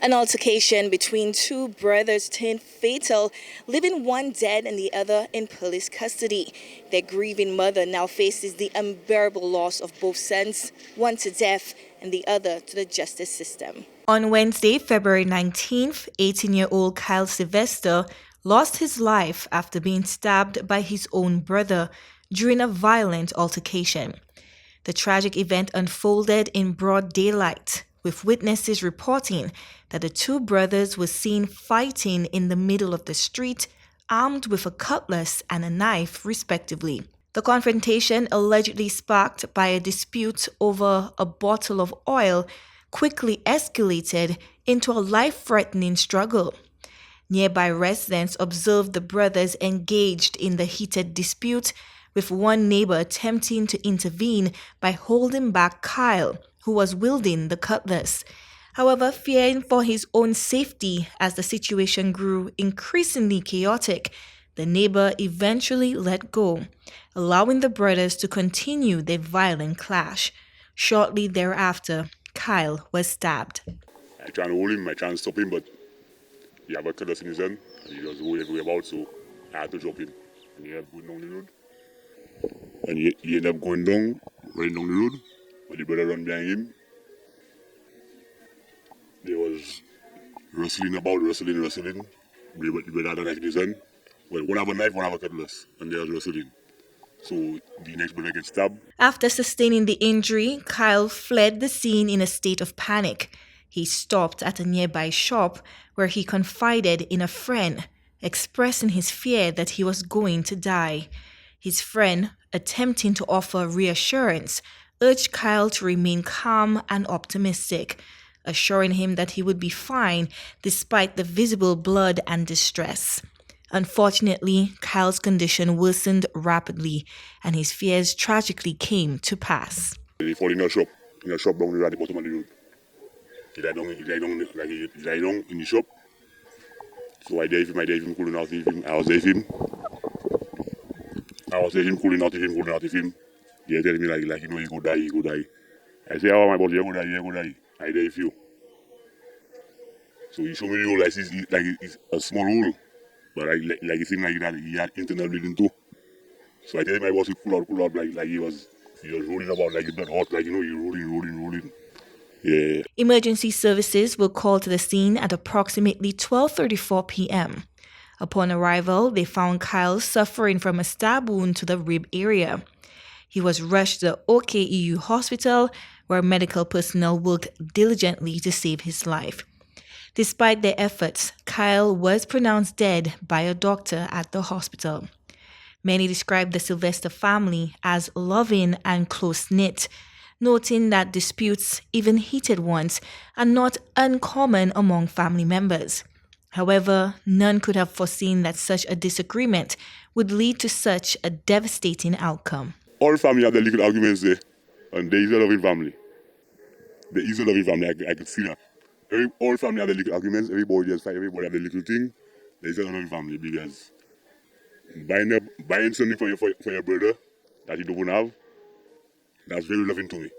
An altercation between two brothers turned fatal, leaving one dead and the other in police custody. Their grieving mother now faces the unbearable loss of both sons, one to death and the other to the justice system. On Wednesday, February 19th, 18-year-old Kyle Sylvester lost his life after being stabbed by his own brother during a violent altercation. The tragic event unfolded in broad daylight, with witnesses reporting that the two brothers were seen fighting in the middle of the street, armed with a cutlass and a knife, respectively. The confrontation, allegedly sparked by a dispute over a bottle of oil, quickly escalated into a life-threatening struggle. Nearby residents observed the brothers engaged in the heated dispute, with one neighbor attempting to intervene by holding back Kyle, who was wielding the cutlass. However, fearing for his own safety as the situation grew increasingly chaotic, the neighbor eventually let go, allowing the brothers to continue their violent clash. Shortly thereafter, Kyle was stabbed. I tried to hold him, I tried to stop him, but he had a cutlass in his hand, and he just go everywhere about, so I had to drop him. And he ended up going down the road. And he ended up going down, running down the road, but the brother ran behind him. They was wrestling. The brother had a knife in his hand. Well, one have a knife, one have a cutlass, and they was wrestling. So the next brother gets stabbed. After sustaining the injury, Kyle fled the scene in a state of panic. He stopped at a nearby shop where he confided in a friend, expressing his fear that he was going to die. His friend, attempting to offer reassurance, urged Kyle to remain calm and optimistic, assuring him that he would be fine despite the visible blood and distress. Unfortunately, Kyle's condition worsened rapidly, and his fears tragically came to pass. He fell in a shop down at the bottom of the road. He died down in the shop. So I gave him, cooling out with him. I was there with him, cooling out with him. They tell me like you know, he go die. I say, oh my boss, you go die. I there with you. So he showed me the hole, it's a small hole. But it seemed like he had internal bleeding too. So I tell him my boss, he pull out like he was rolling about like it's not hot, like you know, he rolling. Yeah. Emergency services were called to the scene at approximately 12:34 p.m. Upon arrival, they found Kyle suffering from a stab wound to the rib area. He was rushed to the OKEU hospital, where medical personnel worked diligently to save his life. Despite their efforts, Kyle was pronounced dead by a doctor at the hospital. Many describe the Sylvester family as loving and close-knit, noting that disputes, even heated ones, are not uncommon among family members. However, none could have foreseen that such a disagreement would lead to such a devastating outcome. All family have their little arguments there, and there is a loving family. I could see that. All family have their little arguments, everybody just fight, everybody have their little thing. There is a loving family because buying something for your brother that you don't have, that's very loving to me.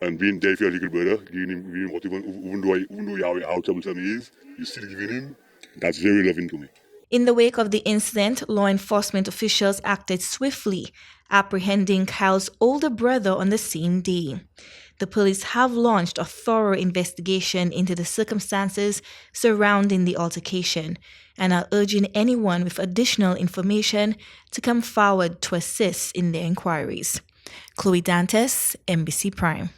And being there for your little brother, giving him what even though how troublesome he is, you still giving him, that's very loving to me. In the wake of the incident, law enforcement officials acted swiftly, apprehending Kyle's older brother on the same day. The police have launched a thorough investigation into the circumstances surrounding the altercation and are urging anyone with additional information to come forward to assist in their inquiries. Chloe Dantes, NBC Prime.